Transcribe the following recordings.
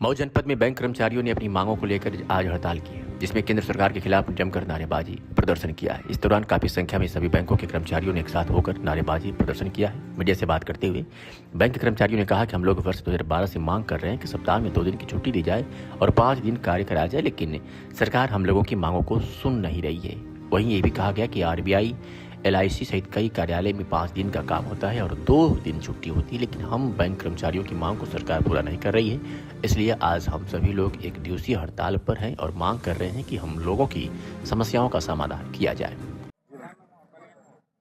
मऊ जनपद में बैंक कर्मचारियों ने अपनी मांगों को लेकर आज हड़ताल की है, जिसमें केंद्र सरकार के खिलाफ जमकर नारेबाजी प्रदर्शन किया है। इस दौरान काफी संख्या में सभी बैंकों के कर्मचारियों ने एक साथ होकर नारेबाजी प्रदर्शन किया है। मीडिया से बात करते हुए बैंक कर्मचारियों ने कहा कि हम लोग वर्ष 2012 से मांग कर रहे हैं कि सप्ताह में 2 दिन की छुट्टी दी जाए और 5 दिन कार्य कराया जाए, लेकिन सरकार हम लोगों की मांगों को सुन नहीं रही है। वहीं ये भी कहा गया कि RBI, LIC सहित कई कार्यालय में 5 दिन का काम होता है और 2 दिन छुट्टी होती है, लेकिन हम बैंक कर्मचारियों की मांग को सरकार पूरा नहीं कर रही है। इसलिए आज हम सभी लोग एक दिवसीय हड़ताल पर हैं और मांग कर रहे हैं कि हम लोगों की समस्याओं का समाधान किया जाए।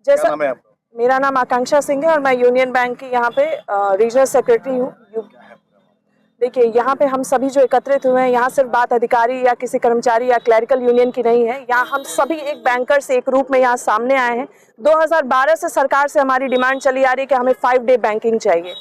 जैसा मेरा नाम आकांक्षा सिंह है और मैं यूनियन बैंक की यहाँ पे रीजनल सेक्रेटरी हूँ। देखिए, यहाँ पे हम सभी जो एकत्रित हुए हैं, यहाँ सिर्फ बात अधिकारी या किसी कर्मचारी या क्लरिकल यूनियन की नहीं है। यहाँ हम सभी एक बैंकर्स एक रूप में यहाँ सामने आए हैं। 2012 से सरकार से हमारी डिमांड चली आ रही है कि हमें 5 डे बैंकिंग चाहिए।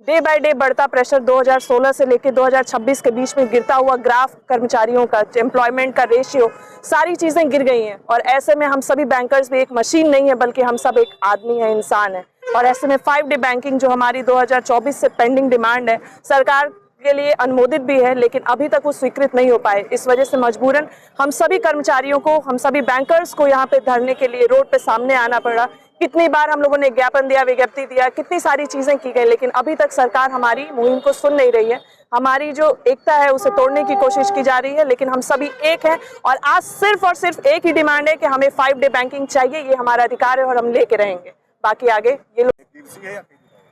डे बाय डे बढ़ता प्रेशर 2016 से लेकर 2026 के बीच में गिरता हुआ ग्राफ, कर्मचारियों का एम्प्लॉयमेंट का रेशियो, सारी चीज़ें गिर गई हैं। और ऐसे में हम सभी बैंकर्स भी एक मशीन नहीं है, बल्कि हम सब एक आदमी है, इंसान है। और ऐसे में 5 डे बैंकिंग जो हमारी 2024 से पेंडिंग डिमांड है, सरकार के लिए अनुमोदित भी है, लेकिन अभी तक वो स्वीकृत नहीं हो पाए। इस वजह से मजबूरन हम सभी कर्मचारियों को, हम सभी बैंकर्स को यहाँ पे धरने के लिए रोड पे सामने आना पड़ा। कितनी बार हम लोगों ने ज्ञापन दिया, विज्ञप्ति दिया, कितनी सारी चीजें की गई, लेकिन अभी तक सरकार हमारी मुहिम को सुन नहीं रही है। हमारी जो एकता है उसे तोड़ने की कोशिश की जा रही है, लेकिन हम सभी एक हैं और आज सिर्फ और सिर्फ एक ही डिमांड है कि हमें 5 डे बैंकिंग चाहिए। ये हमारा अधिकार है और हम लेके रहेंगे। बाकी आगे ये लोग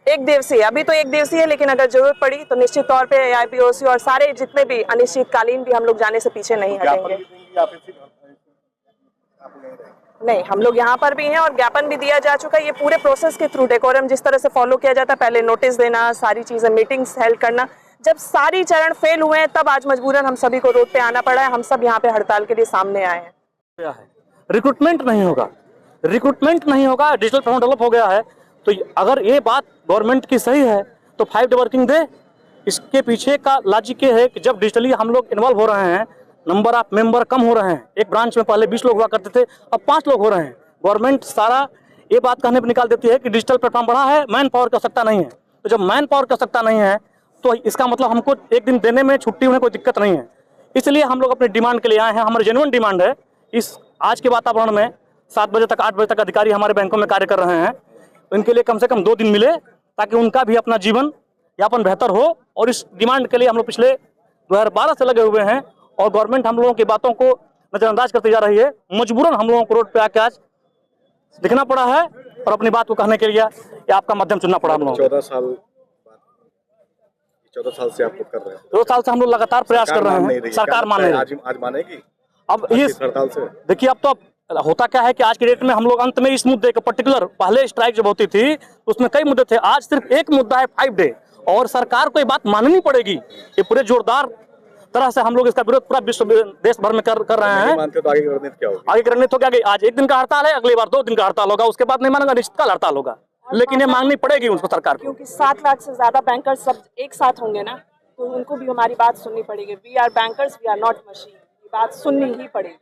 एक दिवसीय, अभी तो एक दिवसीय है, लेकिन अगर जरूरत पड़ी तो निश्चित तौर पे AIPOC और सारे जितने भी अनिश्चितकालीन भी हम लोग जाने से पीछे नहीं हटेंगे। नहीं, हम लोग यहाँ पर भी हैं और ज्ञापन भी दिया जा चुका है। ये पूरे प्रोसेस के थ्रू डेकोरम जिस तरह से फॉलो किया जाता है, पहले नोटिस देना, सारी चीजें, मीटिंग्स हेल्ड करना, जब सारी चरण फेल हुए हैं तब आज मजबूरन हम सभी को रोड पे आना पड़ा है। हम सब यहाँ पे हड़ताल के लिए सामने आए हैं। रिक्रूटमेंट नहीं होगा, डिजिटल प्लेटफॉर्म डेवलप हो गया है। तो अगर ये बात गवर्नमेंट की सही है तो 5 डे वर्किंग दे। इसके पीछे का लॉजिक ये है कि जब डिजिटली हम लोग इन्वॉल्व हो रहे हैं, नंबर ऑफ मेंबर कम हो रहे हैं। एक ब्रांच में पहले 20 लोग हुआ करते थे, अब 5 लोग हो रहे हैं। गवर्नमेंट सारा ये बात कहने पर निकाल देती है कि डिजिटल प्लेटफॉर्म बढ़ा है, मैन पावर की आवश्यकता नहीं है। तो जब मैन पावर की आवश्यकता नहीं है तो इसका मतलब हमको एक दिन देने में, छुट्टी होने कोई दिक्कत नहीं है। इसलिए हम लोग अपनी डिमांड के लिए आए हैं। हमारी जेन्युइन डिमांड है। इस आज के वातावरण में 7 बजे तक, 8 बजे तक अधिकारी हमारे बैंकों में कार्य कर रहे हैं। इनके लिए कम से कम 2 दिन मिले ताकि उनका भी अपना जीवन यापन बेहतर हो। और इस डिमांड के लिए हम लोग पिछले 2012 से लगे हुए हैं और गवर्नमेंट हम लोगों की बातों को नजरअंदाज करती जा रही है। मजबूरन हम लोगों को रोड पे आके आज दिखना पड़ा है और अपनी बात को कहने के लिए ये आपका माध्यम चुनना पड़ा हम लोग। 14 साल से आप कर रहे हैं। 2 साल से हम लोग लगातार प्रयास कर रहे हैं, सरकार मान नहीं रही। आज मानेगी? अब इस हड़ताल से देखिए, अब तो होता क्या है कि आज के डेट में हम लोग अंत में इस मुद्दे का पर्टिकुलर, पहले स्ट्राइक जब होती थी तो उसमें कई मुद्दे थे, आज सिर्फ एक मुद्दा है 5 डे। और सरकार को ये बात माननी पड़ेगी। ये पूरे जोरदार तरह से हम लोग इसका विरोध पूरा विश्व, देश भर में कर रहे हैं। मानते तो आगे की रणनीति क्या होगी? आगे की रणनीति तो क्या, आज 1 दिन का हड़ताल है, अगली बार 2 दिन का हड़ताल होगा, उसके बाद नहीं मानेगा, निश्चित काल हड़ताल होगा। लेकिन ये मांगनी पड़ेगी उनको, सरकार को, क्योंकि 7 लाख से ज्यादा बैंकर सब एक साथ होंगे ना, तो उनको भी हमारी बात सुननी पड़ेगी। We are bankers, we are not machine. ये बात सुननी ही पड़ेगी।